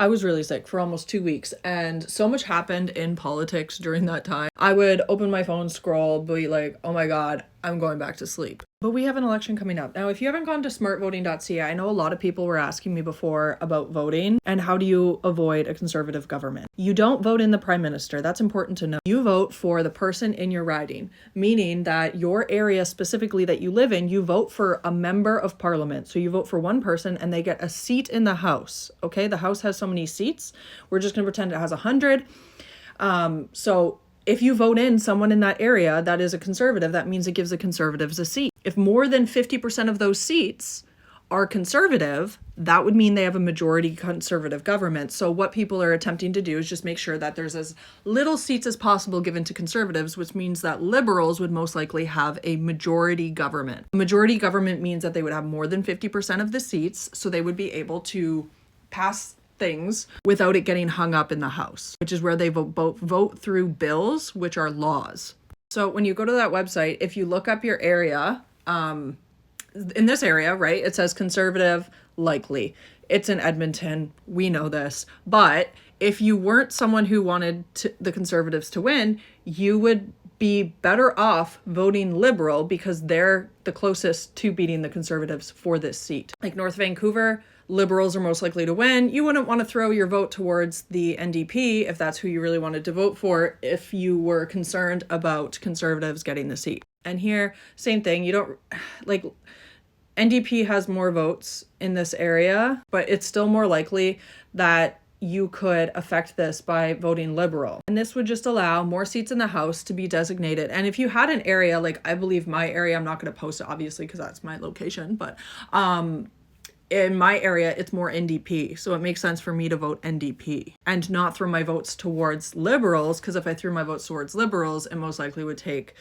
I was really sick for almost 2 weeks, and so much happened in politics during that time. I would open my phone, scroll, be like, oh my God, I'm going back to sleep. But we have an election coming up. Now, if you haven't gone to smartvoting.ca, I know a lot of people were asking me before about voting and how do you avoid a conservative government. You don't vote in the prime minister. That's important to know. You vote for the person in your riding, meaning that your area specifically that you live in, you vote for a member of parliament. So you vote for one person and they get a seat in the House. Okay, the House has so many seats. We're just going to pretend it has 100. So if you vote in someone in that area that is a conservative, that means it gives the conservatives a seat. If more than 50% of those seats are conservative, that would mean they have a majority conservative government. So what people are attempting to do is just make sure that there's as little seats as possible given to conservatives, which means that liberals would most likely have a majority government. A majority government means that they would have more than 50% of the seats, so they would be able to pass things without it getting hung up in the House, which is where they vote through bills, which are laws. So when you go to that website, if you look up your area, in this area, right, it says conservative likely. It's in Edmonton. We know this. But if you weren't someone who wanted the conservatives to win, you would be better off voting liberal because they're the closest to beating the conservatives for this seat. Like North Vancouver, liberals are most likely to win. You wouldn't want to throw your vote towards the NDP if that's who you really wanted to vote for, if you were concerned about conservatives getting the seat. And here, same thing. You don't, like, NDP has more votes in this area, but it's still more likely that you could affect this by voting liberal. And this would just allow more seats in the House to be designated. And if you had an area, like I believe my area, I'm not going to post it obviously because that's my location, but in my area, it's more NDP. So it makes sense for me to vote NDP and not throw my votes towards liberals, because if I threw my votes towards liberals, it most likely would take,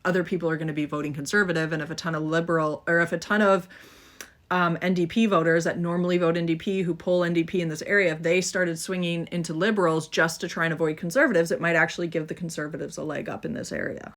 other people are going to be voting conservative. And if a ton of NDP voters that normally vote NDP, who poll NDP in this area, if they started swinging into liberals just to try and avoid conservatives, it might actually give the conservatives a leg up in this area.